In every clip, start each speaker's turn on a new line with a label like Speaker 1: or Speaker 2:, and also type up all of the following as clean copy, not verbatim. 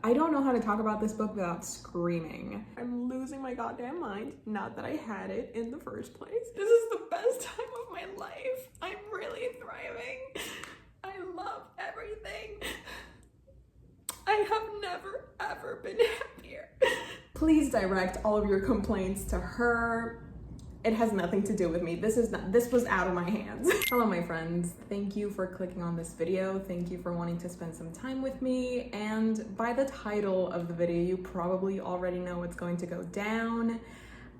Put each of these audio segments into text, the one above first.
Speaker 1: I don't know how to talk about this book without screaming. I'm losing my goddamn mind, not that I had it in the first place. This is the best time of my life. I'm really thriving. I love everything. I have never, ever been happier. Please direct all of your complaints to her. It has nothing to do with me. This was out of my hands. Hello, my friends. Thank you for clicking on this video. Thank you for wanting to spend some time with me. And by the title of the video, you probably already know what's going to go down.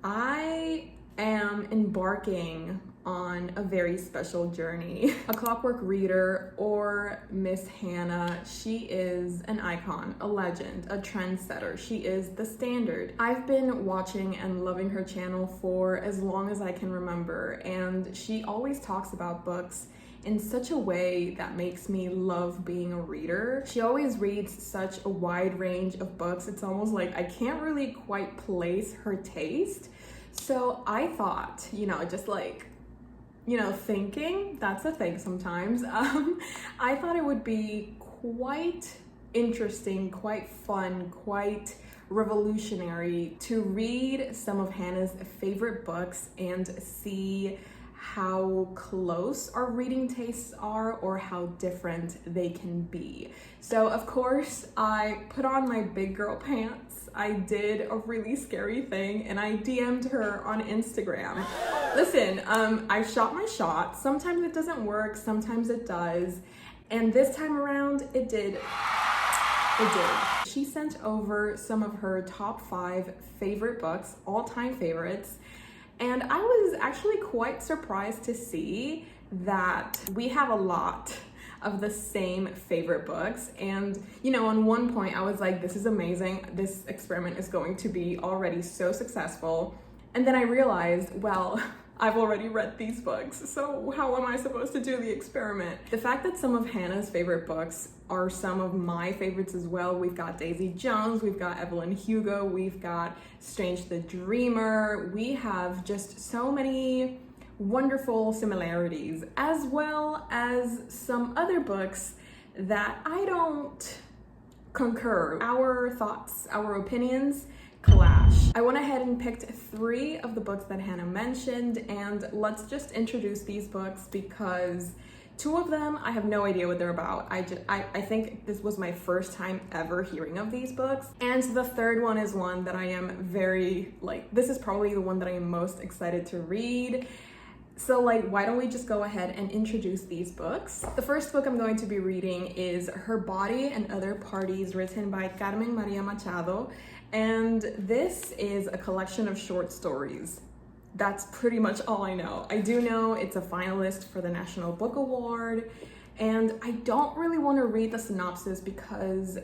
Speaker 1: I am embarking on a very special journey. A Clockwork reader, or Miss Hannah, she is an icon, a legend, a trendsetter. She is the standard. I've been watching and loving her channel for as long as I can remember, and she always talks about books in such a way that makes me love being a reader. She always reads such a wide range of books. It's almost like I can't really quite place her taste. So I thought, just like, thinking, that's a thing sometimes. I thought it would be quite interesting, quite fun, quite revolutionary to read some of Hannah's favorite books and see how close our reading tastes are or how different they can be. So of course I put on my big girl pants. I did a really scary thing and I DM'd her on Instagram. Listen, I shot my shot. Sometimes it doesn't work, sometimes it does. And this time around, it did. It did. She sent over some of her top 5 favorite books, all-time favorites. And I was actually quite surprised to see that we have a lot of the same favorite books. And, on one point I was like, this is amazing. This experiment is going to be already so successful. And then I realized, well, I've already read these books, so how am I supposed to do the experiment? The fact that some of Hannah's favorite books are some of my favorites as well. We've got Daisy Jones, we've got Evelyn Hugo, we've got Strange the Dreamer. We have just so many wonderful similarities, as well as some other books that I don't concur. Our thoughts, our opinions clash. I went ahead and picked 3 of the books that Hannah mentioned, and let's just introduce these books because 2 of them I have no idea what they're about. I think this was my first time ever hearing of these books, and the 3rd one is one that I am very, this is probably the one that I am most excited to read. So why don't we just go ahead and introduce these books? The first book I'm going to be reading is Her Body and Other Parties, written by Carmen Maria Machado. And this is a collection of short stories. That's pretty much all I know. I do know it's a finalist for the National Book Award, and I don't really want to read the synopsis because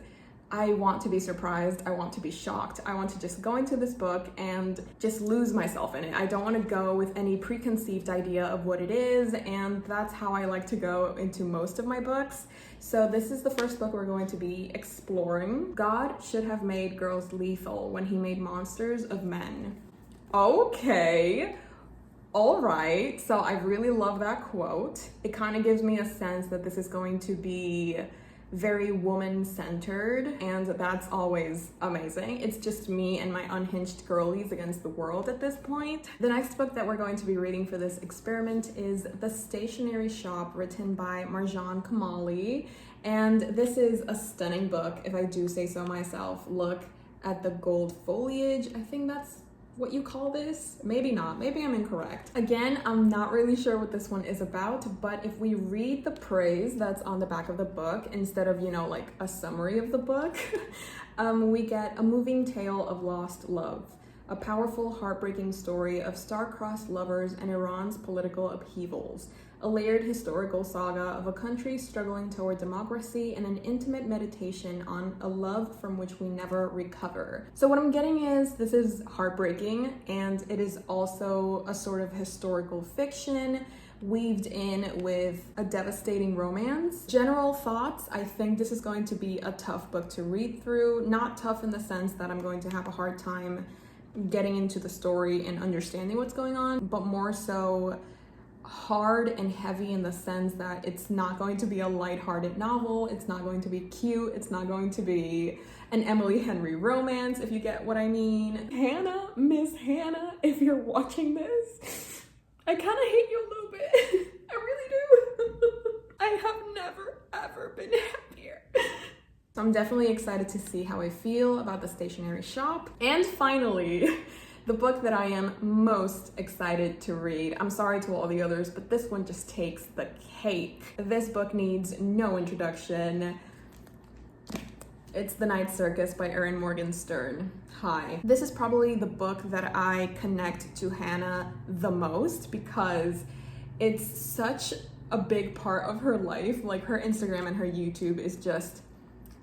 Speaker 1: I want to be surprised, I want to be shocked, I want to just go into this book and just lose myself in it. I don't want to go with any preconceived idea of what it is, and that's how I like to go into most of my books. So this is the first book we're going to be exploring. God should have made girls lethal when he made monsters of men. Okay, all right, so I really love that quote. It kind of gives me a sense that this is going to be very woman-centered, and that's always amazing. It's just me and my unhinged girlies against the world at this point. The next book that we're going to be reading for this experiment is The Stationery Shop, written by Marjane Kamali, and this is a stunning book, if I do say so myself. Look at the gold foliage. I think that's what you call this? Maybe not, maybe I'm incorrect. Again, I'm not really sure what this one is about, but if we read the praise that's on the back of the book instead of, a summary of the book, we get a moving tale of lost love, a powerful, heartbreaking story of star-crossed lovers and Iran's political upheavals, a layered historical saga of a country struggling toward democracy, and an intimate meditation on a love from which we never recover. So what I'm getting is this is heartbreaking, and it is also a sort of historical fiction weaved in with a devastating romance. General thoughts, I think this is going to be a tough book to read through. Not tough in the sense that I'm going to have a hard time getting into the story and understanding what's going on, but more so hard and heavy in the sense that it's not going to be a lighthearted novel, it's not going to be cute, it's not going to be an Emily Henry romance, if you get what I mean. Hannah, Miss Hannah, if you're watching this, I kind of hate you a little bit. I really do. I have never, ever been happier. So I'm definitely excited to see how I feel about the stationery shop. And finally, the book that I am most excited to read. I'm sorry to all the others, but this one just takes the cake. This book needs no introduction. It's The Night Circus by Erin Morgenstern. Hi. This is probably the book that I connect to Hannah the most because it's such a big part of her life. Like, her Instagram and her YouTube is just,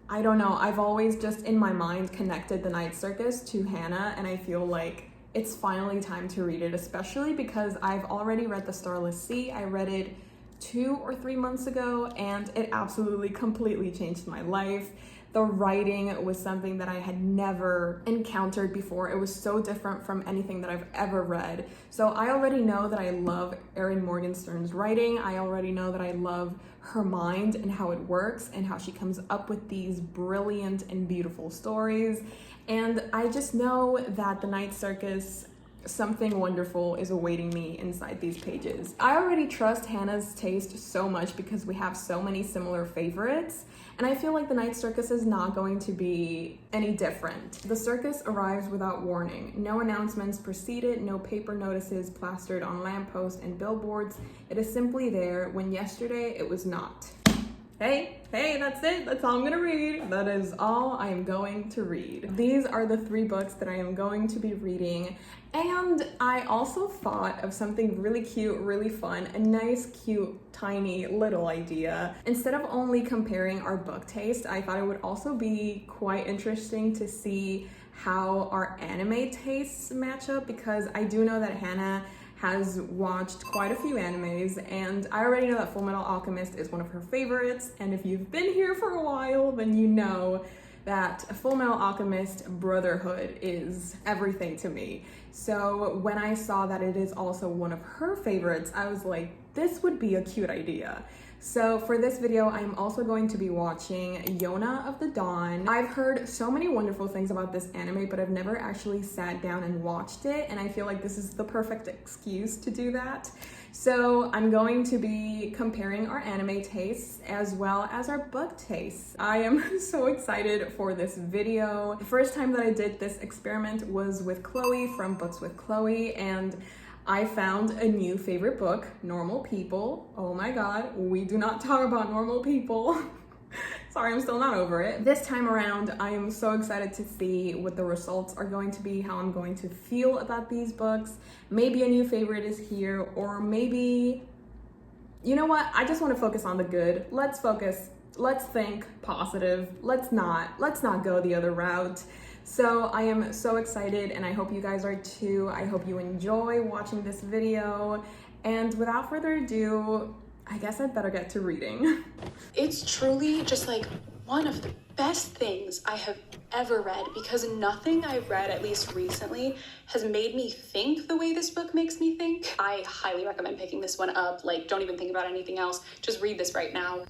Speaker 1: I don't know, I've always just in my mind connected The Night Circus to Hannah, and I feel like it's finally time to read it, especially because I've already read The Starless Sea. I read it 2 or 3 months ago, and it absolutely completely changed my life. The writing was something that I had never encountered before. It was so different from anything that I've ever read. So I already know that I love Erin Morgenstern's writing. I already know that I love her mind and how it works and how she comes up with these brilliant and beautiful stories. And I just know that The Night Circus, something wonderful is awaiting me inside these pages. I already trust Hannah's taste so much because we have so many similar favorites, and I feel like The Night Circus is not going to be any different. The circus arrives without warning. No announcements precede it, no paper notices plastered on lampposts and billboards. It is simply there when yesterday it was not. Hey, that's it. That's all I'm gonna read. That is all I am going to read. These are the 3 books that I am going to be reading. And I also thought of something really cute, really fun, a nice, cute, tiny little idea. Instead of only comparing our book taste, I thought it would also be quite interesting to see how our anime tastes match up, because I do know that Hannah has watched quite a few animes, and I already know that Fullmetal Alchemist is one of her favorites, and if you've been here for a while, then you know that Fullmetal Alchemist Brotherhood is everything to me. So when I saw that it is also one of her favorites, I was like, this would be a cute idea. So for this video, I'm also going to be watching Yona of the Dawn. I've heard so many wonderful things about this anime, but I've never actually sat down and watched it, and I feel like this is the perfect excuse to do that. So I'm going to be comparing our anime tastes as well as our book tastes. I am so excited for this video. The first time that I did this experiment was with Chloe from Books with Chloe, and I found a new favorite book, Normal People. Oh my god, we do not talk about normal people. Sorry, I'm still not over it. This time around, I am so excited to see what the results are going to be, how I'm going to feel about these books. Maybe a new favorite is here, or maybe, you know what? I just want to focus on the good. Let's focus, let's think positive. Let's not go the other route. So I am so excited, and I hope you guys are too. I hope you enjoy watching this video. And without further ado, I guess I'd better get to reading.
Speaker 2: It's truly just like one of the best things I have ever read, because nothing I've read, at least recently, has made me think the way this book makes me think. I highly recommend picking this one up. Like, don't even think about anything else. Just read this right now.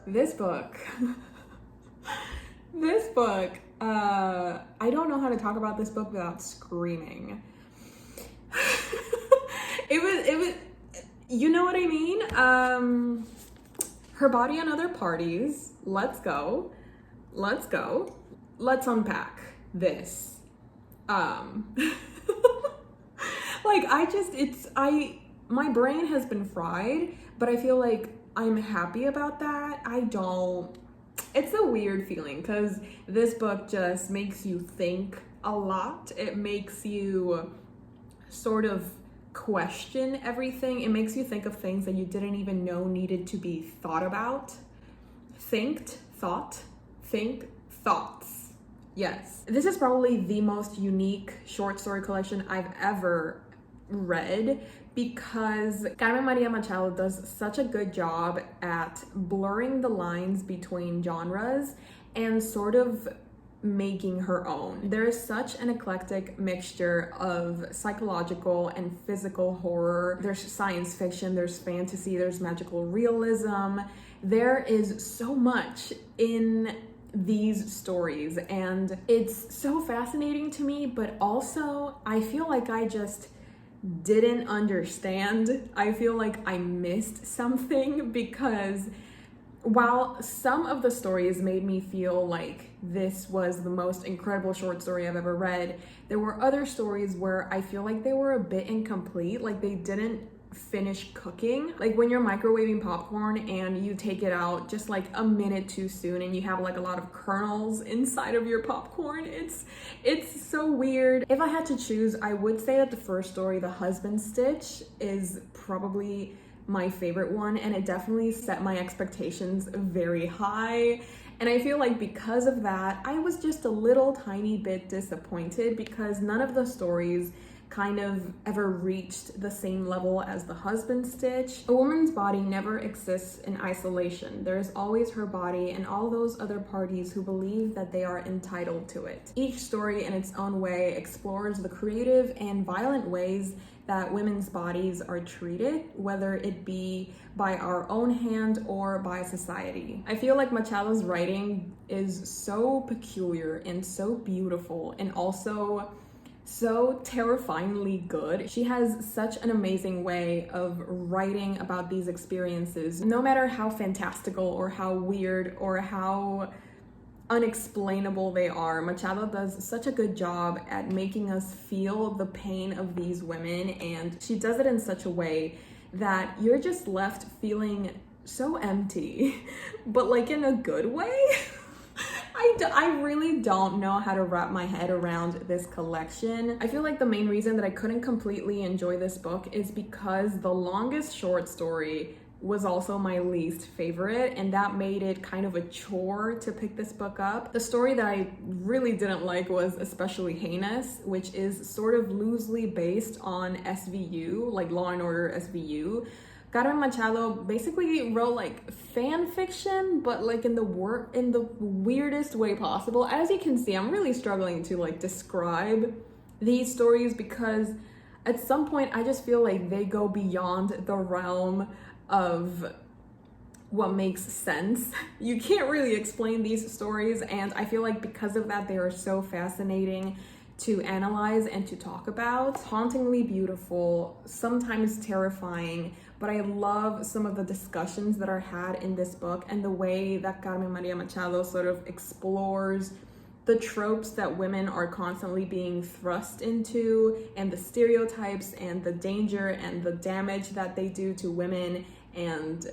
Speaker 1: This book, I don't know how to talk about this book without screaming. It was, you know what I mean? Her body and other parties. Let's go. Let's unpack this. Like, my brain has been fried, but I feel like I'm happy about that. It's a weird feeling because this book just makes you think a lot. It makes you sort of question everything. It makes you think of things that you didn't even know needed to be thought about. Thoughts. Yes. This is probably the most unique short story collection I've ever read because Carmen Maria Machado does such a good job at blurring the lines between genres and sort of making her own. There is such an eclectic mixture of psychological and physical horror. There's science fiction, there's fantasy, there's magical realism. There is so much in these stories and it's so fascinating to me, but also I feel like I just didn't understand. I feel like I missed something because while some of the stories made me feel like this was the most incredible short story I've ever read, there were other stories where I feel like they were a bit incomplete, like they didn't finish cooking. Like when you're microwaving popcorn and you take it out just like a minute too soon and you have like a lot of kernels inside of your popcorn. It's so weird. If I had to choose, I would say that the first story, The Husband Stitch, is probably my favorite one, and it definitely set my expectations very high. And I feel like because of that, I was just a little tiny bit disappointed because none of the stories kind of ever reached the same level as The Husband Stitch. A woman's body never exists in isolation. There is always her body and all those other parties who believe that they are entitled to it. Each story in its own way explores the creative and violent ways that women's bodies are treated, whether it be by our own hand or by society. I feel like Machado's writing is so peculiar and so beautiful and also so terrifyingly good. She has such an amazing way of writing about these experiences. No matter how fantastical or how weird or how unexplainable they are, Machado does such a good job at making us feel the pain of these women, and she does it in such a way that you're just left feeling so empty, but like in a good way. I really don't know how to wrap my head around this collection. I feel like the main reason that I couldn't completely enjoy this book is because the longest short story was also my least favorite, and that made it kind of a chore to pick this book up. The story that I really didn't like was Especially Heinous, which is sort of loosely based on SVU, like Law and Order SVU. Carmen Machado basically wrote like fan fiction, but like in the weirdest way possible. As you can see, I'm really struggling to like describe these stories because at some point I just feel like they go beyond the realm of what makes sense. You can't really explain these stories, and I feel like because of that, they are so fascinating to analyze and to talk about. Hauntingly beautiful, sometimes terrifying, but I love some of the discussions that are had in this book and the way that Carmen Maria Machado sort of explores the tropes that women are constantly being thrust into and the stereotypes and the danger and the damage that they do to women and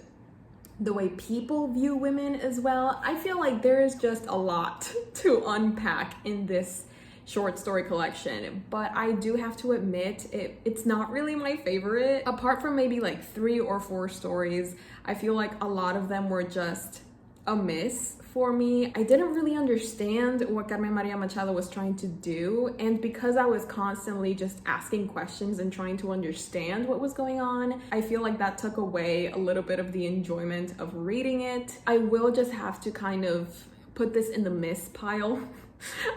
Speaker 1: the way people view women as well. I feel like there is just a lot to unpack in this short story collection, but I do have to admit it's not really my favorite. Apart from maybe like 3 or 4 stories, I feel like a lot of them were just a miss for me. I didn't really understand what Carmen Maria Machado was trying to do, and because I was constantly just asking questions and trying to understand what was going on, I feel like that took away a little bit of the enjoyment of reading it. I will just have to kind of put this in the miss pile.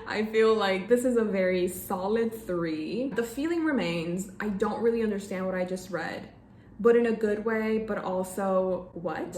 Speaker 1: I feel like this is a very solid 3. The feeling remains, I don't really understand what I just read, but in a good way, but also what?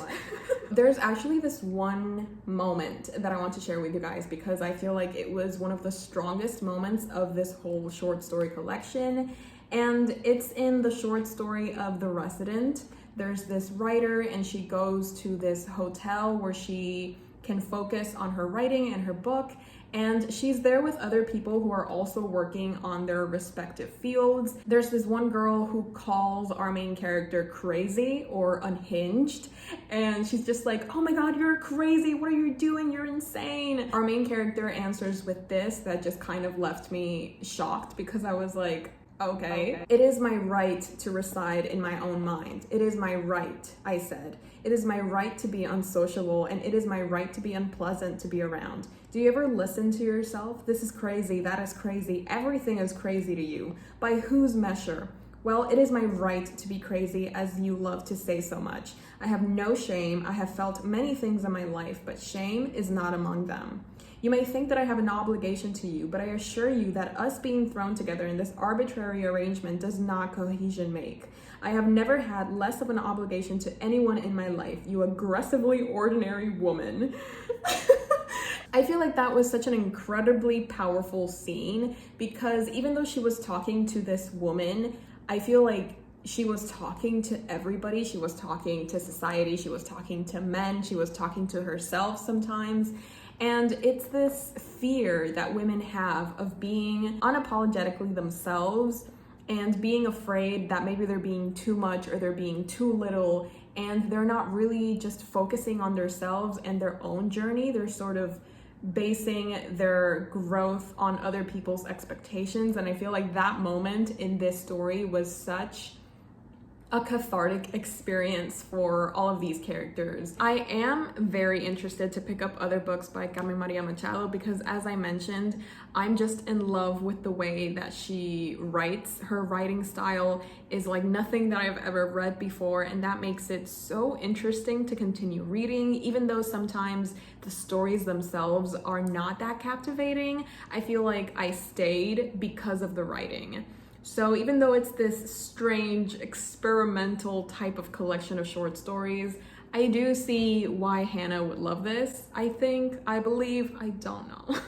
Speaker 1: There's actually this one moment that I want to share with you guys because I feel like it was one of the strongest moments of this whole short story collection, and it's in the short story of The Resident. There's this writer and she goes to this hotel where she can focus on her writing and her book, and she's there with other people who are also working on their respective fields. There's this one girl who calls our main character crazy or unhinged, and she's just like, oh my god, you're crazy, what are you doing, you're insane. Our main character answers with this that just kind of left me shocked because I was like, okay. It is my right to reside in my own mind. It is my right, I said. It is my right to be unsociable, and it is my right to be unpleasant to be around. Do you ever listen to yourself? This is crazy, that is crazy, everything is crazy to you. By whose measure? Well, it is my right to be crazy, as you love to say so much. I have no shame. I have felt many things in my life, but shame is not among them. You may think that I have an obligation to you, but I assure you that us being thrown together in this arbitrary arrangement does not cohesion make. I have never had less of an obligation to anyone in my life, you aggressively ordinary woman. I feel like that was such an incredibly powerful scene because even though she was talking to this woman, I feel like she was talking to everybody. She was talking to society, she was talking to men, she was talking to herself sometimes. And it's this fear that women have of being unapologetically themselves and being afraid that maybe they're being too much or they're being too little, and they're not really just focusing on themselves and their own journey. They're sort of basing their growth on other people's expectations. And I feel like that moment in this story was such a cathartic experience for all of these characters. I am very interested to pick up other books by Carmen Maria Machado because, as I mentioned, I'm just in love with the way that she writes. Her writing style is like nothing that I've ever read before, and that makes it so interesting to continue reading. Even though sometimes the stories themselves are not that captivating, I feel like I stayed because of the writing. So even though it's this strange experimental type of collection of short stories, I do see why Hannah would love this. I believe, I don't know.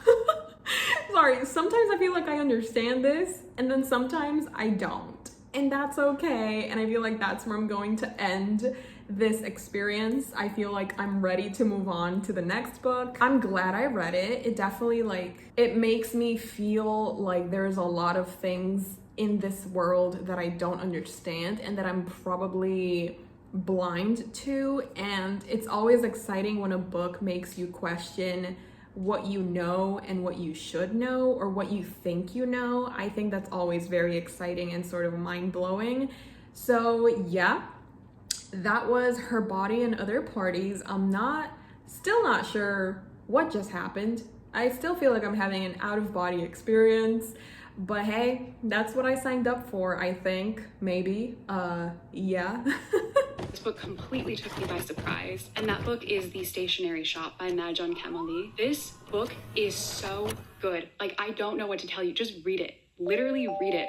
Speaker 1: Sorry, sometimes I feel like I understand this and then sometimes I don't. And that's okay. And I feel like that's where I'm going to end this experience. I feel like I'm ready to move on to the next book. I'm glad I read it. It definitely it makes me feel like there's a lot of things in this world that I don't understand and that I'm probably blind to, and it's always exciting when a book makes you question what you know and what you should know or what you think you know. I think that's always very exciting and sort of mind-blowing. So yeah, that was Her Body and Other Parties. I'm still not sure what just happened. I still feel like I'm having an out-of-body experience. But hey, that's what I signed up for, I think. Maybe. Yeah.
Speaker 2: This book completely took me by surprise, and that book is The Stationery Shop by Najon Kamali. This book is so good. I don't know what to tell you. Just read it. Literally read it.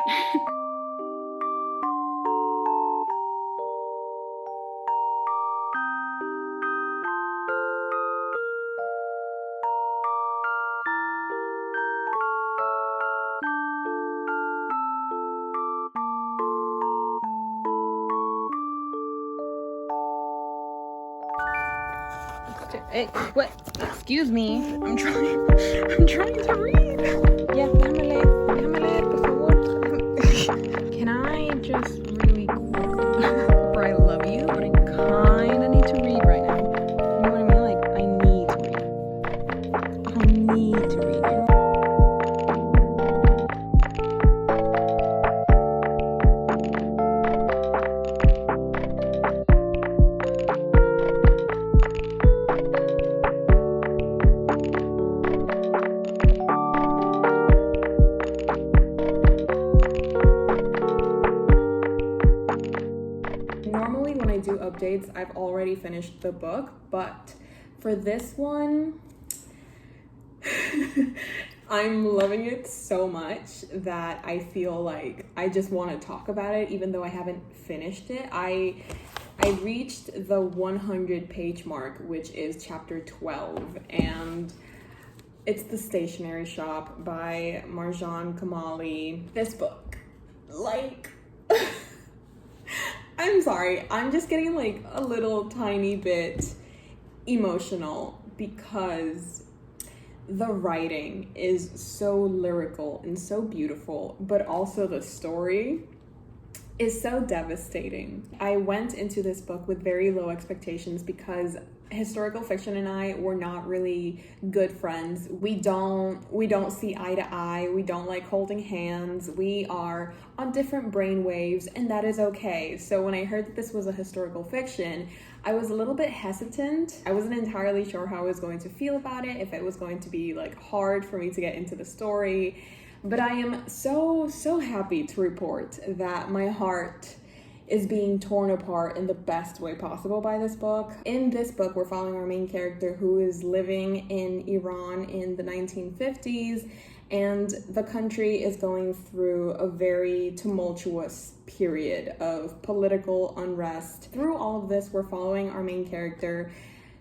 Speaker 3: Hey, what? Excuse me. I'm trying to read. Yeah, déjame leer, por favor. Can I just really for I love you, but I kind of need to read right now. You know what I mean? I need to read. I need to read.
Speaker 1: Normally when I do updates, I've already finished the book, but for this one, I'm loving it so much that I feel like I just want to talk about it, even though I haven't finished it. I reached the 100-page mark, which is chapter 12, and it's The Stationery Shop by Marjan Kamali. This book, like, I'm sorry, I'm just getting like a little tiny bit emotional because the writing is so lyrical and so beautiful, but also the story is so devastating. I went into this book with very low expectations because historical fiction and I were not really good friends. We don't see eye to eye. We don't like holding hands. We are on different brain waves, and that is okay. So when I heard that this was a historical fiction, I was a little bit hesitant. I wasn't entirely sure how I was going to feel about it, if it was going to be like hard for me to get into the story. But I am so happy to report that my heart is being torn apart in the best way possible by this book. In this book, we're following our main character who is living in Iran in the 1950s, and the country is going through a very tumultuous period of political unrest. Through all of this, we're following our main character.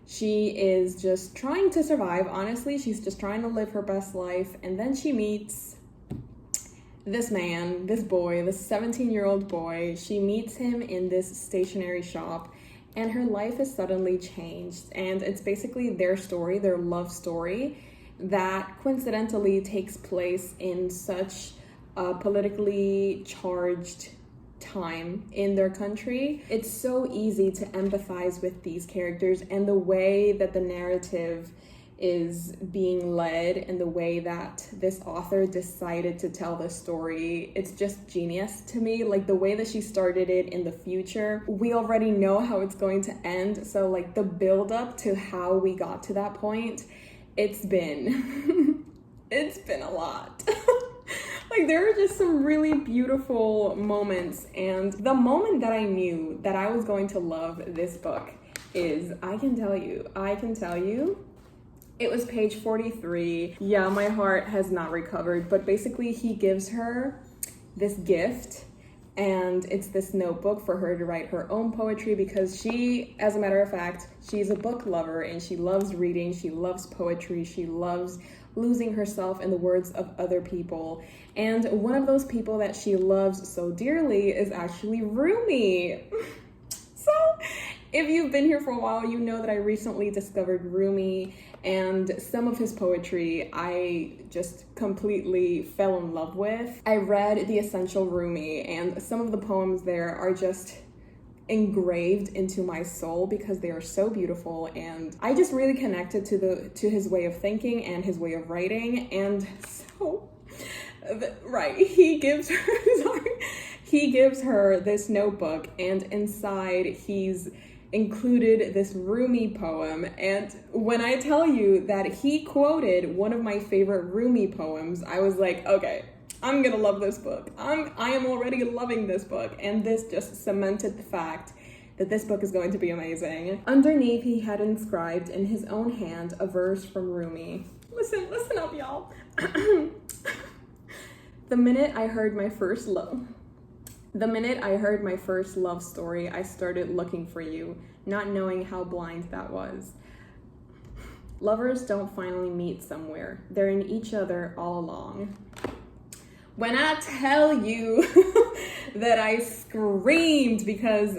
Speaker 1: She is just trying to survive, honestly. She's just trying to live her best life, and then she meets this man, this boy, this 17-year-old boy. She meets him in this stationery shop, and her life is suddenly changed. And it's basically their story, their love story, that coincidentally takes place in such a politically charged time in their country. It's so easy to empathize with these characters, and the way that the narrative is being led and the way that this author decided to tell the story, it's just genius to me. Like the way that she started it in the future, we already know how it's going to end, so like the build up to how we got to that point, it's been it's been a lot. Like there are just some really beautiful moments, and the moment that I knew that I was going to love this book is, I can tell you it was page 43. Yeah, my heart has not recovered, but basically he gives her this gift, and it's this notebook for her to write her own poetry, because she, as a matter of fact, she's a book lover and she loves reading, she loves poetry, she loves losing herself in the words of other people. And one of those people that she loves so dearly is actually Rumi. So if you've been here for a while, you know that I recently discovered Rumi, and some of his poetry I just completely fell in love with. I read The Essential Rumi, and some of the poems there are just engraved into my soul because they are so beautiful, and I just really connected to his way of thinking and his way of writing. And so right, he gives her this notebook, and inside he's included this Rumi poem. And when I tell you that he quoted one of my favorite Rumi poems, I was like, okay, I'm gonna love this book. I am already loving this book, and this just cemented the fact that this book is going to be amazing. Underneath, he had inscribed in his own hand a verse from Rumi. Listen up, y'all. The minute I heard my first love story, I started looking for you, not knowing how blind that was. Lovers don't finally meet somewhere. They're in each other all along. When I tell you that I screamed, because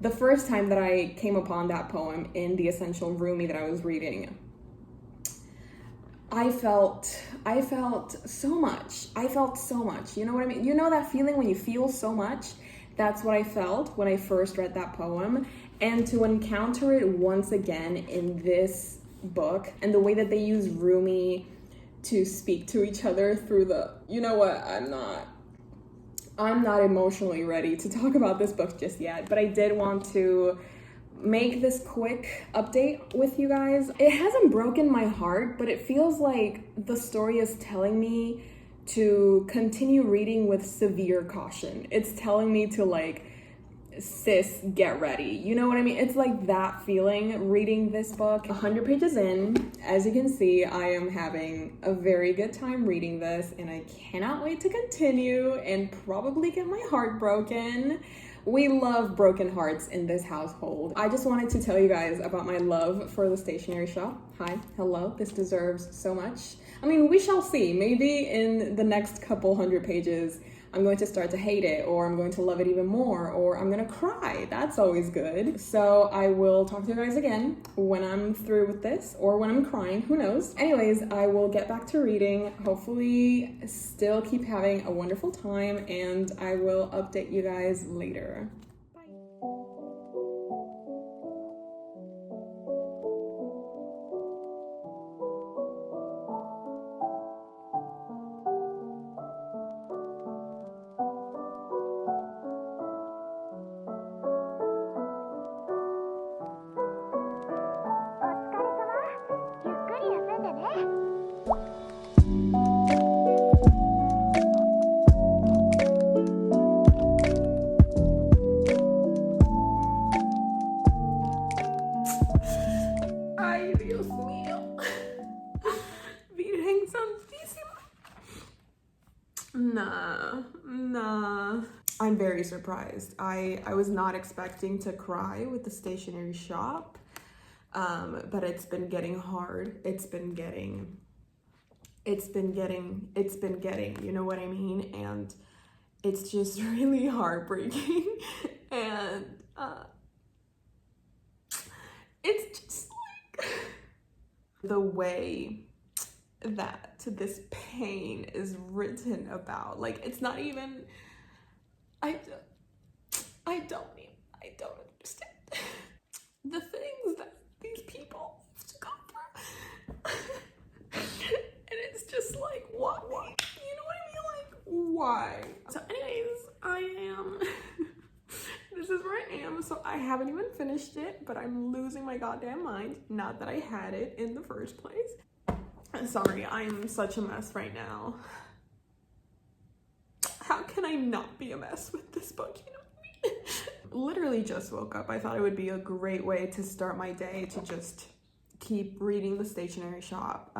Speaker 1: the first time that I came upon that poem in The Essential Rumi that I was reading, I felt so much. You know what I mean? You know that feeling when you feel so much? That's what I felt when I first read that poem. And to encounter it once again in this book, and the way that they use Rumi to speak to each other through the, you know what, I'm not emotionally ready to talk about this book just yet, but I did want to make this quick update with you guys. It hasn't broken my heart, but it feels like the story is telling me to continue reading with severe caution. It's telling me to like sis, get ready. You know what I mean? It's like that feeling reading this book. 100 pages in, as you can see, I am having a very good time reading this, and I cannot wait to continue and probably get my heart broken. We love broken hearts in this household. I just wanted to tell you guys about my love for the stationery shop. Hi, hello, this deserves so much. I mean, we shall see. Maybe in the next couple 100 pages, I'm going to start to hate it, or I'm going to love it even more, or I'm gonna cry. That's always good. So I will talk to you guys again when I'm through with this, or when I'm crying, who knows. Anyways, I will get back to reading, hopefully still keep having a wonderful time, and I will update you guys later. Ay, Dios mío. Virgen Santísima. Nah. I'm very surprised. I was not expecting to cry with the stationery shop, but it's been getting hard. It's been getting, you know what I mean? And it's just really heartbreaking. And it's just like the way that this pain is written about. Like, it's not even, I don't understand the things that these people have to go through. And it's just like, why? You know what I mean? Like, why? So anyways, this is where I am. So I haven't even finished it, but I'm losing my goddamn mind. Not that I had it in the first place. Sorry, I'm such a mess right now. How can I not be a mess with this book, you know what I mean? Literally just woke up. I thought it would be a great way to start my day, to just keep reading the stationery shop.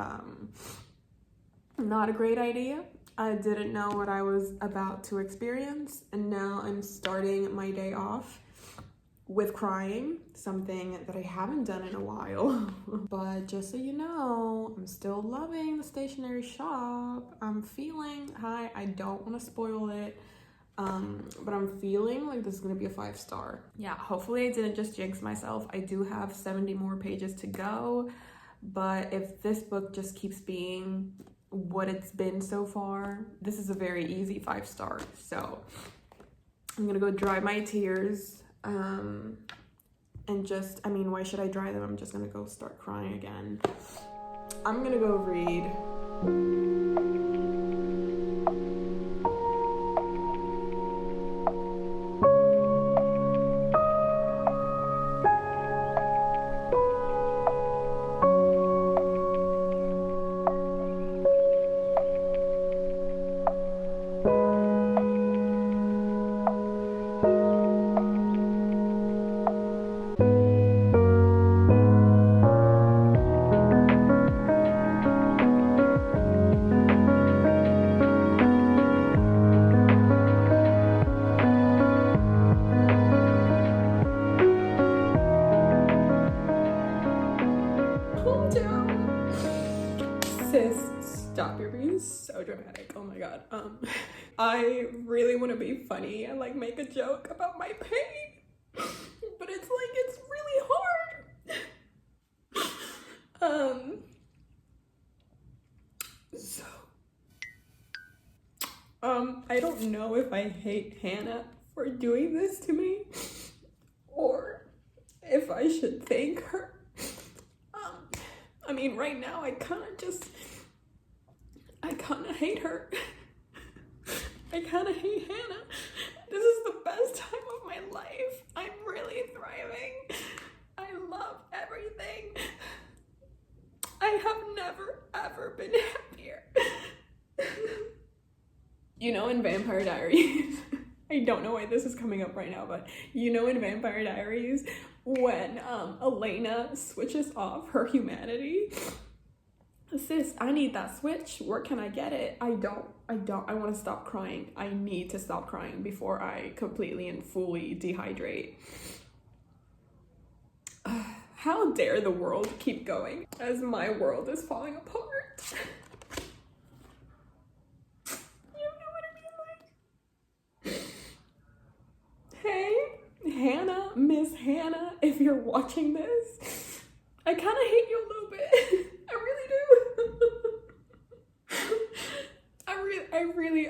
Speaker 1: Not a great idea. I didn't know what I was about to experience, and now I'm starting my day off with crying, something that I haven't done in a while. But just so you know, I'm still loving the stationery shop. I'm feeling high. I don't want to spoil it, but I'm feeling like this is gonna be a 5-star. Yeah, hopefully I didn't just jinx myself. I do have 70 more pages to go, but if this book just keeps being what it's been so far, this is a very easy 5-star. So I'm gonna go dry my tears, and just, I mean, why should I dry them? I'm just gonna go start crying again. I'm gonna go read. Sis, stop, you're being so dramatic. Oh my god. I really want to be funny and like make a joke about my pain, but it's like, it's really hard. I don't know if I hate Hannah for doing this to me, or if I should thank her. I mean, right now I kind of hate her. I kind of hate Hannah. This is the best time of my life. I'm really thriving. I love everything. I have never, ever been happier. You know, in Vampire Diaries, I don't know why this is coming up right now, but you know in Vampire Diaries, when Elena switches off her humanity, sis, I need that switch. Where can I get it? I want to stop crying. I need to stop crying before I completely and fully dehydrate. How dare the world keep going as my world is falling apart? You know what I mean? Like, hey, Hannah, Miss Hannah, if you're watching this, I kind of hate you a little bit.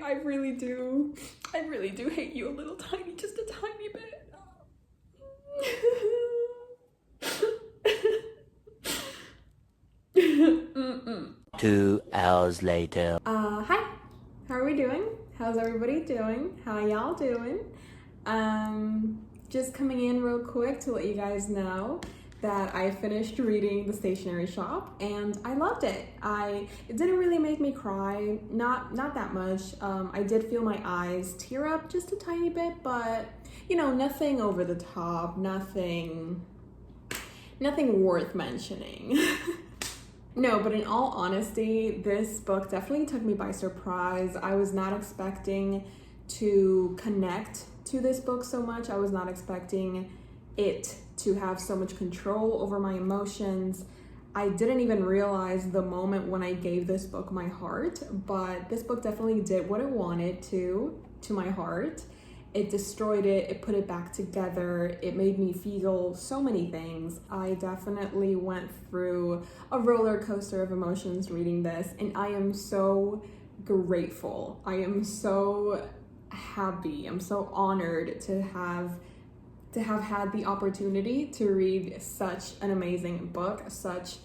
Speaker 1: I really do. I really do hate you a little tiny, just a tiny bit.
Speaker 4: 2 hours later.
Speaker 1: Hi. How are we doing? How's everybody doing? How y'all doing? Just coming in real quick to let you guys know that I finished reading The Stationery Shop and I loved it. It didn't really make me cry, not that much. I did feel my eyes tear up just a tiny bit, but you know, nothing over the top, nothing worth mentioning. No, but in all honesty, this book definitely took me by surprise. I was not expecting to connect to this book so much. I was not expecting it to have so much control over my emotions. I didn't even realize the moment when I gave this book my heart, but this book definitely did what it wanted to my heart. It destroyed it, it put it back together, it made me feel so many things. I definitely went through a roller coaster of emotions reading this, and I am so grateful. I am so happy, I'm so honored to have had the opportunity to read such an amazing book, such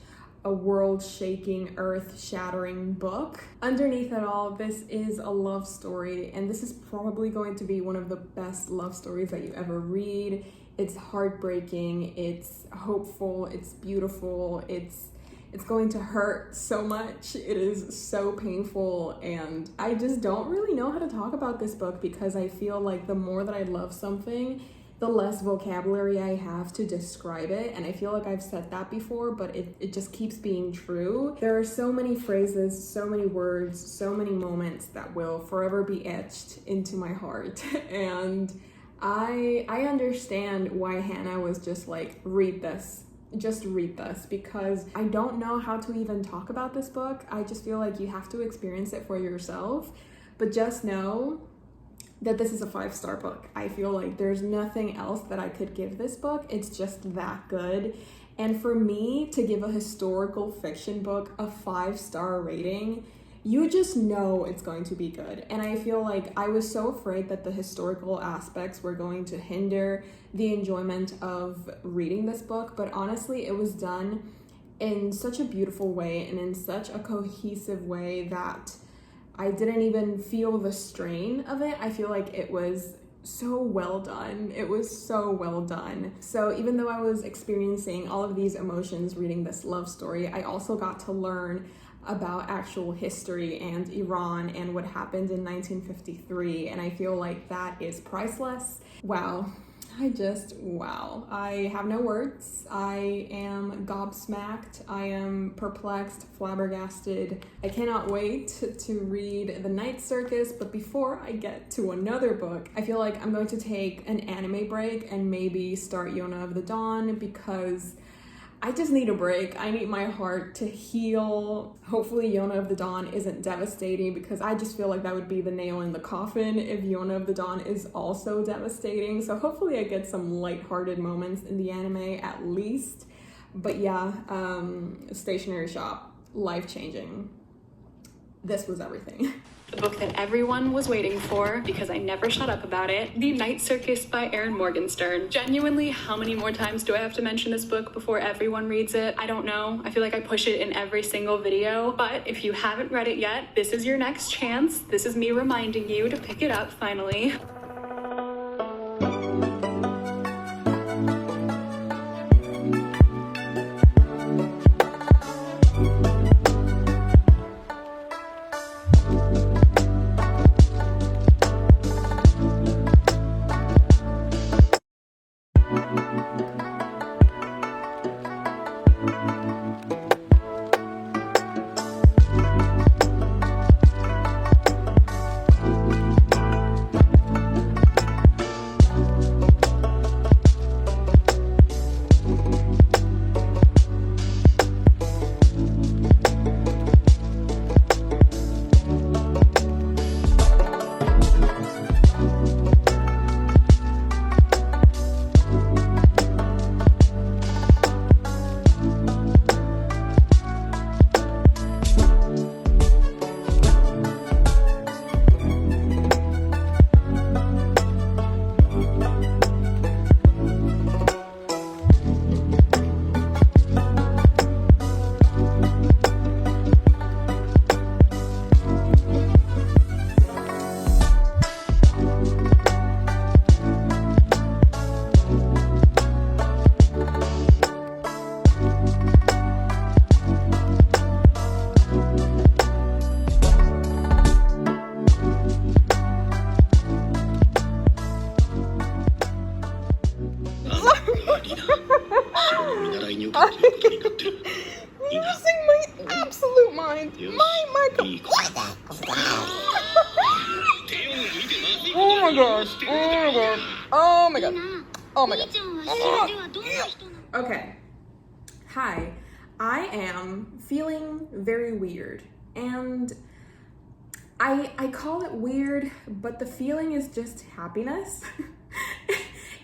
Speaker 1: a world-shaking, earth-shattering book. Underneath it all, this is a love story, and this is probably going to be one of the best love stories that you ever read. It's heartbreaking, it's hopeful, it's beautiful, it's going to hurt so much. It is so painful, and I just don't really know how to talk about this book because I feel like the more that I love something, the less vocabulary I have to describe it. And I feel like I've said that before, but it just keeps being true. There are so many phrases, so many words, so many moments that will forever be etched into my heart. And I understand why Hannah was just like, read this. Just read this, because I don't know how to even talk about this book. I just feel like you have to experience it for yourself. But just know that this is a 5-star book. I feel like there's nothing else that I could give this book. It's just that good. And for me to give a historical fiction book a 5-star rating, you just know it's going to be good. And I feel like I was so afraid that the historical aspects were going to hinder the enjoyment of reading this book, but honestly, it was done in such a beautiful way and in such a cohesive way that I didn't even feel the strain of it. I feel like it was so well done. It was so well done. So even though I was experiencing all of these emotions reading this love story, I also got to learn about actual history and Iran and what happened in 1953. And I feel like that is priceless. Wow. Wow. I have no words. I am gobsmacked. I am perplexed, flabbergasted. I cannot wait to read The Night Circus, but before I get to another book, I feel like I'm going to take an anime break and maybe start Yona of the Dawn because I just need a break. I need my heart to heal. Hopefully Yona of the Dawn isn't devastating because I just feel like that would be the nail in the coffin if Yona of the Dawn is also devastating. So hopefully I get some lighthearted moments in the anime at least. But yeah, Stationery Shop, life-changing. This was everything.
Speaker 2: The book that everyone was waiting for because I never shut up about it, The Night Circus by Erin Morgenstern. Genuinely, how many more times do I have to mention this book before everyone reads it? I don't know. I feel like I push it in every single video, but if you haven't read it yet, this is your next chance. This is me reminding you to pick it up finally.
Speaker 3: Losing my absolute mind. My microphone. Oh my gosh. Oh my god. Oh my god. Oh my god.
Speaker 1: Okay. Hi. I am feeling very weird. And I call it weird, but the feeling is just happiness.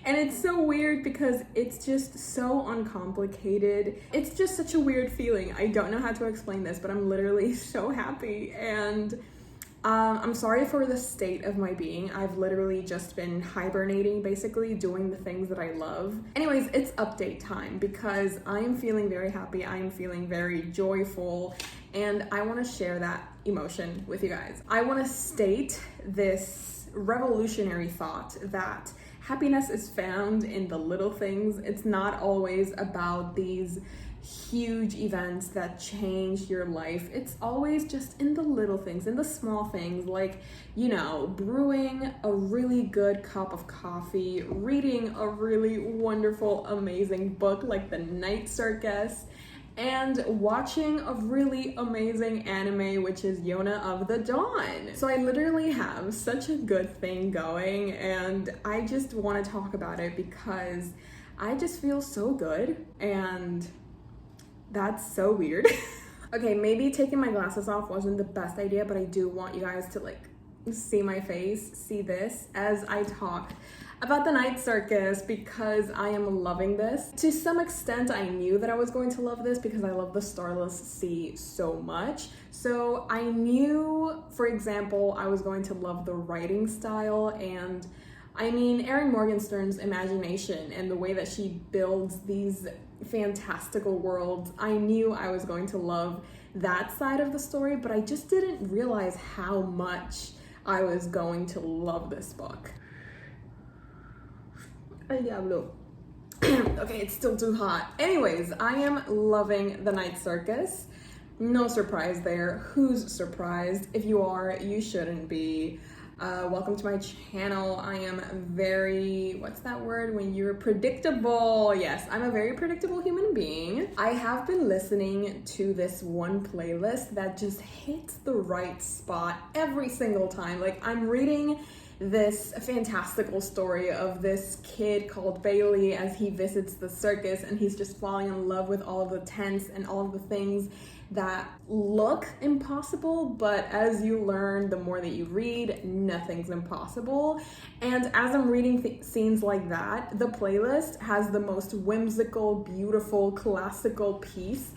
Speaker 1: And it's so weird because it's just so uncomplicated. It's just such a weird feeling. I don't know how to explain this, but I'm literally so happy. And I'm sorry for the state of my being. I've literally just been hibernating, basically doing the things that I love. Anyways, it's update time because I am feeling very happy. I am feeling very joyful, and I want to share that emotion with you guys. I want to state this revolutionary thought that happiness is found in the little things. It's not always about these huge events that change your life. It's always just in the little things, in the small things, like, you know, brewing a really good cup of coffee, reading a really wonderful, amazing book like The Night Circus, and watching a really amazing anime, which is Yona of the Dawn. So I literally have such a good thing going, and I just want to talk about it because I just feel so good, and that's so weird. Okay, maybe taking my glasses off wasn't the best idea, but I do want you guys to like see my face, see this as I talk about The Night Circus because I am loving this. To some extent, I knew that I was going to love this because I love the Starless Sea so much. So I knew, for example, I was going to love the writing style, and I mean, Erin Morgenstern's imagination and the way that she builds these fantastical worlds. I knew I was going to love that side of the story, but I just didn't realize how much I was going to love this book. Okay, it's still too hot. Anyways, I am loving The Night Circus. No surprise there. Who's surprised? If you are, you shouldn't be. Welcome to my channel. I am very, what's that word when you're predictable? Yes, I'm a very predictable human being. I have been listening to this one playlist that just hits the right spot every single time. Like, I'm reading this fantastical story of this kid called Bailey as he visits the circus, and he's just falling in love with all of the tents and all of the things that look impossible, but as you learn, the more that you read, nothing's impossible. And as I'm reading scenes like that, the playlist has the most whimsical, beautiful, classical piece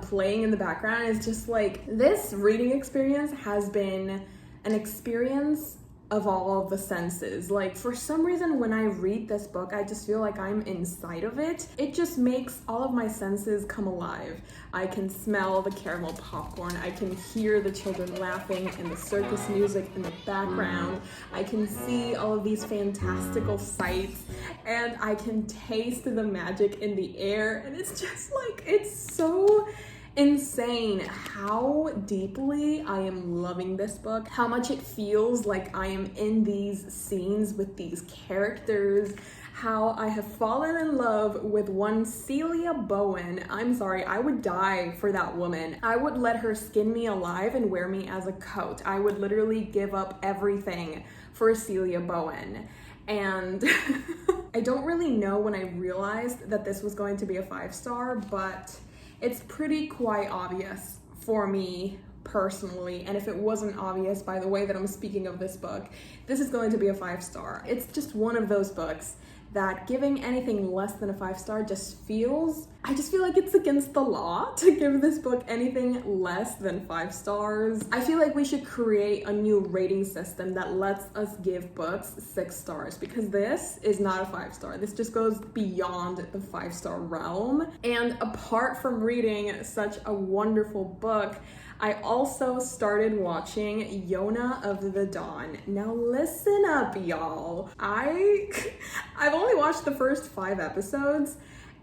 Speaker 1: playing in the background. It's just like, this reading experience has been an experience of all of the senses. Like, for some reason, when I read this book, I just feel like I'm inside of it. It just makes all of my senses come alive. I can smell the caramel popcorn. I can hear the children laughing and the circus music in the background. I can see all of these fantastical sights, and I can taste the magic in the air. And it's just like, it's so insane how deeply I am loving this book, how much it feels like I am in these scenes with these characters, how I have fallen in love with one Celia Bowen. I'm sorry, I would die for that woman. I would let her skin me alive and wear me as a coat. I would literally give up everything for Celia Bowen. And I don't really know when I realized that this was going to be a 5-star, but it's pretty quite obvious for me personally. And if it wasn't obvious by the way that I'm speaking of this book, this is going to be a 5-star. It's just one of those books that giving anything less than a 5-star I just feel like it's against the law to give this book anything less than 5 stars. I feel like we should create a new rating system that lets us give books 6 stars, because this is not a 5-star. This just goes beyond the 5-star realm. And apart from reading such a wonderful book, I also started watching Yona of the Dawn. Now listen up, y'all. I've only watched the first 5 episodes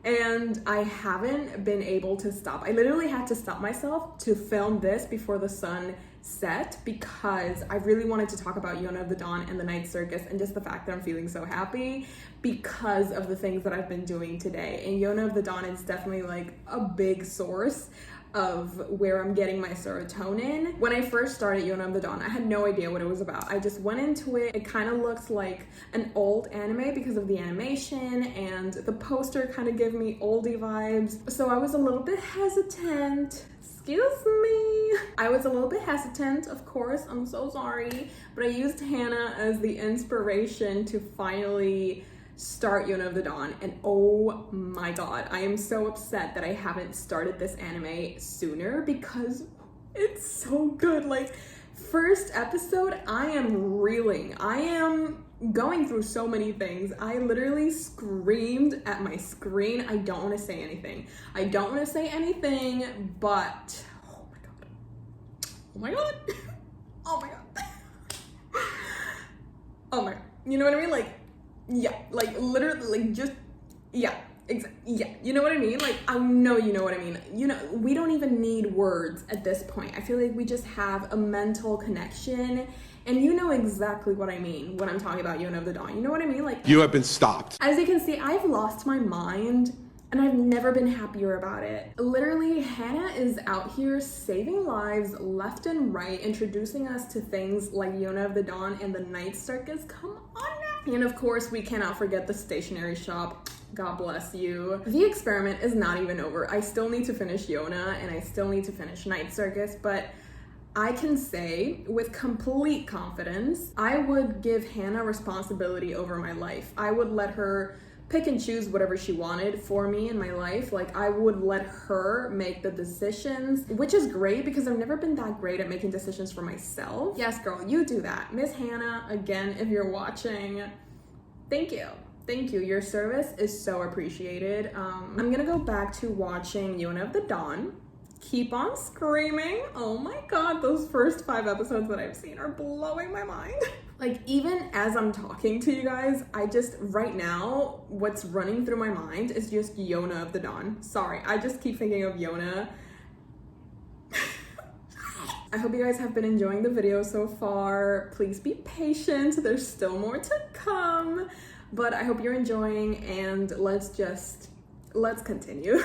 Speaker 1: and I haven't been able to stop. I literally had to stop myself to film this before the sun set because I really wanted to talk about Yona of the Dawn and the night circus and just the fact that I'm feeling so happy because of the things that I've been doing today. And Yona of the Dawn is definitely like a big source of where I'm getting my serotonin. When I first started Yona of the Dawn, I had no idea what it was about. I just went into it. It kind of looks like an old anime because of the animation, and the poster kind of gave me oldie vibes. So I was a little bit hesitant. Excuse me. I was a little bit hesitant, of course. I'm so sorry. But I used Hannah as the inspiration to finally start Yona of the Dawn, and oh my god, I am so upset that I haven't started this anime sooner because it's so good. Like, first episode, I am reeling. I am going through so many things. I literally screamed at my screen. I don't want to say anything. But oh my god. Oh my god. Oh my god. Oh my god. You know what I mean? Like, yeah, like literally, like just, yeah, yeah, you know what I mean? Like, I know you know what I mean. You know, we don't even need words at this point. I feel like we just have a mental connection, and you know exactly what I mean when I'm talking about Yona of the Dawn. You know what I mean? Like,
Speaker 5: you have been stopped.
Speaker 1: As you can see, I've lost my mind, and I've never been happier about it. Literally, Hannah is out here saving lives left and right, introducing us to things like Yona of the Dawn and the night circus. Come on now. And of course, we cannot forget the stationery shop. God bless you. The experiment is not even over. I still need to finish Yona, and I still need to finish night circus, but I can say with complete confidence, I would give Hannah responsibility over my life. I would let her pick and choose whatever she wanted for me in my life. Like, I would let her make the decisions, which is great because I've never been that great at making decisions for myself. Yes, girl, you do that. Miss Hannah, again, if you're watching, thank you. Thank you. Your service is so appreciated. I'm gonna go back to watching Yona of the Dawn. Keep on screaming. Oh my god, those first 5 episodes that I've seen are blowing my mind. Like, even as I'm talking to you guys, right now, what's running through my mind is just Yona of the Dawn. Sorry, I just keep thinking of Yona. I hope you guys have been enjoying the video so far. Please be patient, there's still more to come. But I hope you're enjoying, and let's continue.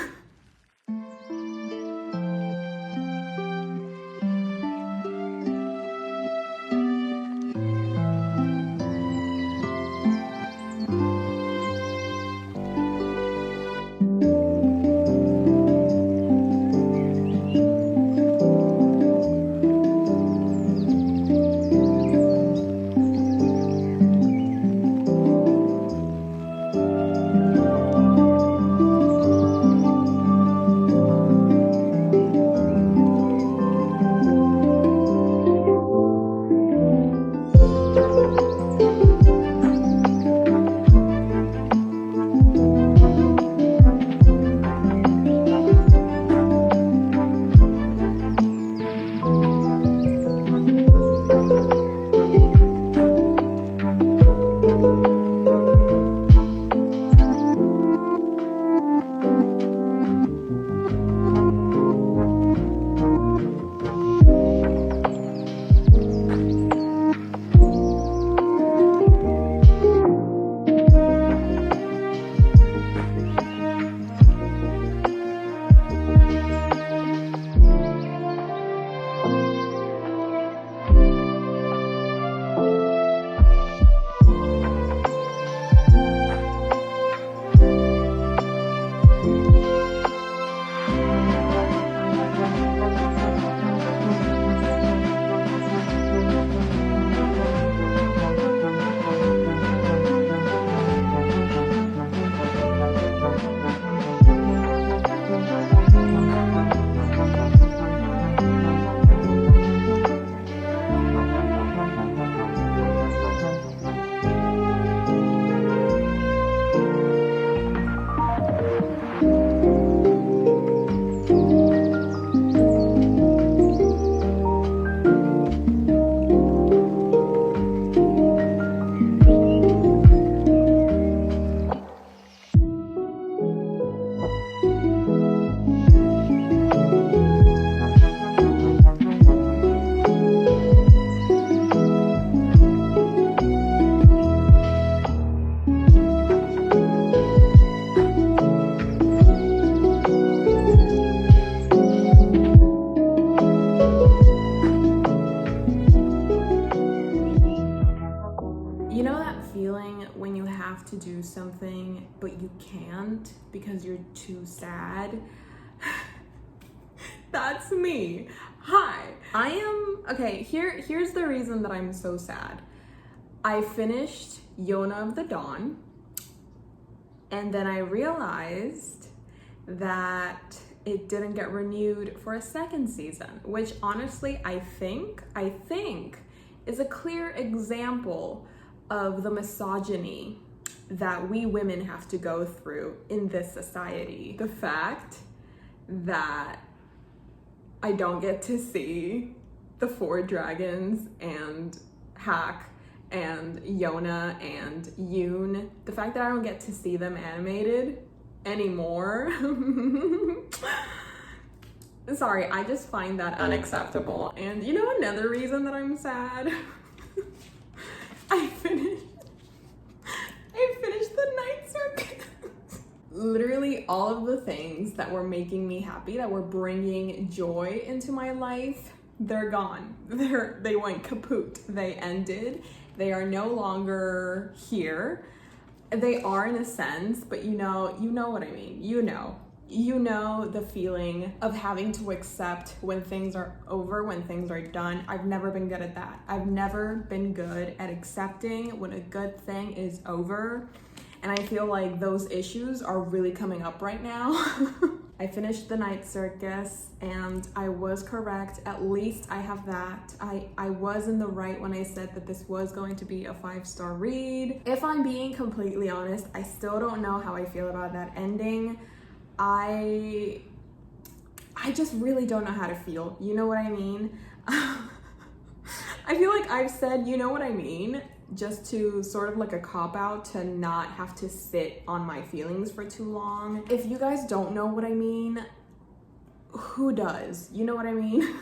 Speaker 1: can't because you're too sad. That's me. Hi. Here's the reason that I'm so sad. I finished Yona of the Dawn, and then I realized that it didn't get renewed for a second season, which honestly I think is a clear example of the misogyny that we women have to go through in this society. The fact that I don't get to see the 4 dragons and Hack and Yona and Yoon, the fact that I don't get to see them animated anymore. Sorry, I just find that unacceptable. And you know another reason that I'm sad? I finished the night circus. Literally all of the things that were making me happy, that were bringing joy into my life, they're gone. They went kaput. They ended. They are no longer here. They are in a sense, but you know what I mean. You know the feeling of having to accept when things are over, when things are done. I've never been good at that. I've never been good at accepting when a good thing is over. And I feel like those issues are really coming up right now. I finished the night circus and I was correct. At least I have that. I was in the right when I said that this was going to be a 5-star read. If I'm being completely honest, I still don't know how I feel about that ending. I just really don't know how to feel. You know what I mean? I feel like I've said, you know what I mean, just to sort of like a cop-out to not have to sit on my feelings for too long. If you guys don't know what I mean, who does? You know what I mean?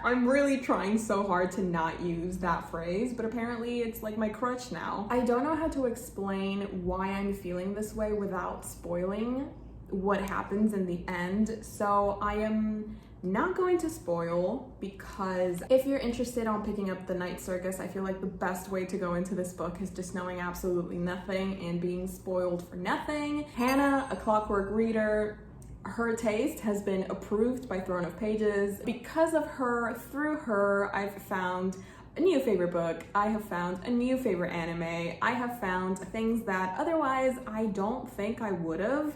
Speaker 1: I'm really trying so hard to not use that phrase, but apparently it's like my crutch now. I don't know how to explain why I'm feeling this way without spoiling what happens in the end, so I am not going to spoil, because if you're interested on picking up the night circus, I feel like the best way to go into this book is just knowing absolutely nothing and being spoiled for nothing. Hannah, a clockwork reader, her taste has been approved by Throne of Pages. Because of her, through her, I've found a new favorite book, I have found a new favorite anime, I have found things that otherwise I don't think I would have.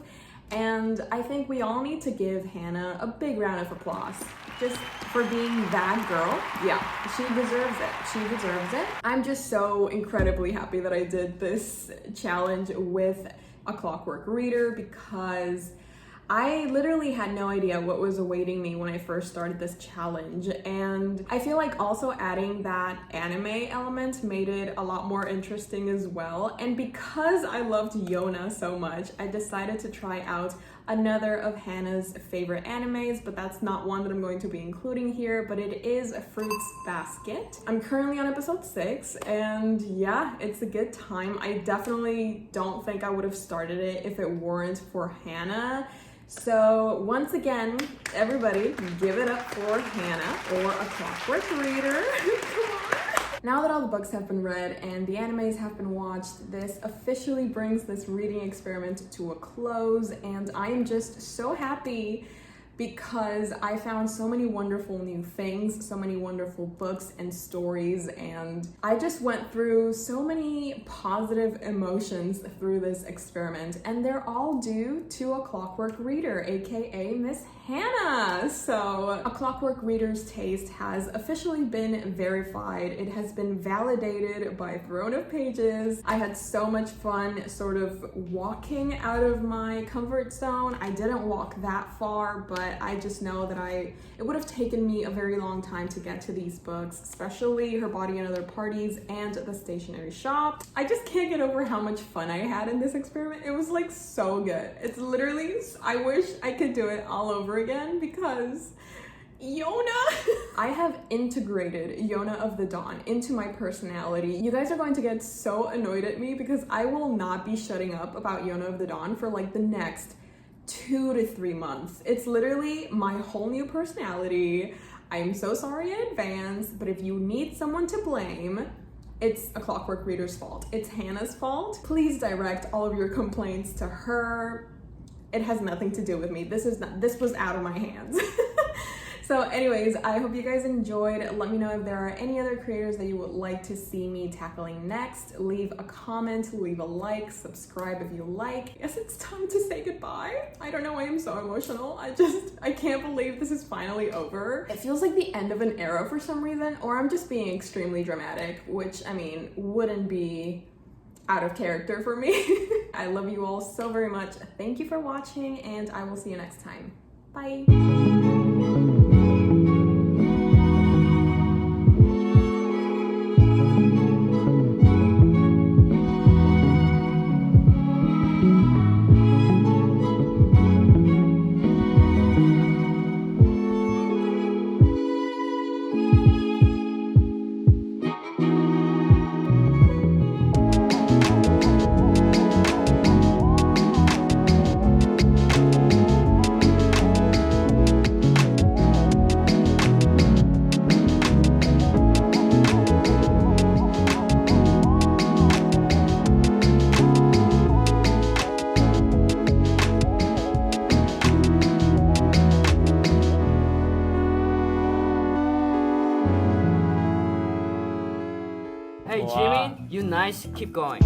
Speaker 1: And I think we all need to give Hannah a big round of applause just for being that girl. Yeah, she deserves it. She deserves it. I'm just so incredibly happy that I did this challenge with a clockwork reader, because I literally had no idea what was awaiting me when I first started this challenge, and I feel like also adding that anime element made it a lot more interesting as well. And because I loved Yona so much, I decided to try out another of Hannah's favorite animes, but that's not one that I'm going to be including here, but it is a Fruits Basket. I'm currently on episode 6, and yeah, it's a good time. I definitely don't think I would have started it if it weren't for Hannah. So once again, everybody give it up for Hannah, or a clockwork reader. Come on. Now that all the books have been read and the animes have been watched, this officially brings this reading experiment to a close, and I am just so happy because I found so many wonderful new things, so many wonderful books and stories, and I just went through so many positive emotions through this experiment, and they're all due to a clockwork reader, aka Miss Hannah. So a clockwork reader's taste has officially been verified. It has been validated by Throne of Pages. I had so much fun sort of walking out of my comfort zone. I didn't walk that far, but I just know that it would have taken me a very long time to get to these books, especially Her Body and Other Parties and The Stationery Shop. I just can't get over how much fun I had in this experiment. It was like so good. It's literally, I wish I could do it all over again, because Yona. I have integrated Yona of the Dawn into my personality. You guys are going to get so annoyed at me because I will not be shutting up about Yona of the Dawn for like the next 2 to 3 months. It's literally my whole new personality. I'm so sorry in advance, but if you need someone to blame, it's a Clockwork reader's fault. It's Hannah's fault. Please direct all of your complaints to her. It has nothing to do with me. This was out of my hands. So anyways, I hope you guys enjoyed. Let me know if there are any other creators that you would like to see me tackling next. Leave a comment, leave a like, subscribe if you like. I guess it's time to say goodbye. I don't know why I'm so emotional. I can't believe this is finally over. It feels like the end of an era for some reason, or I'm just being extremely dramatic, which I mean, wouldn't be out of character for me. I love you all so very much. Thank you for watching, and I will see you next time. Bye.
Speaker 5: Hey Jimmy, you nice, keep going.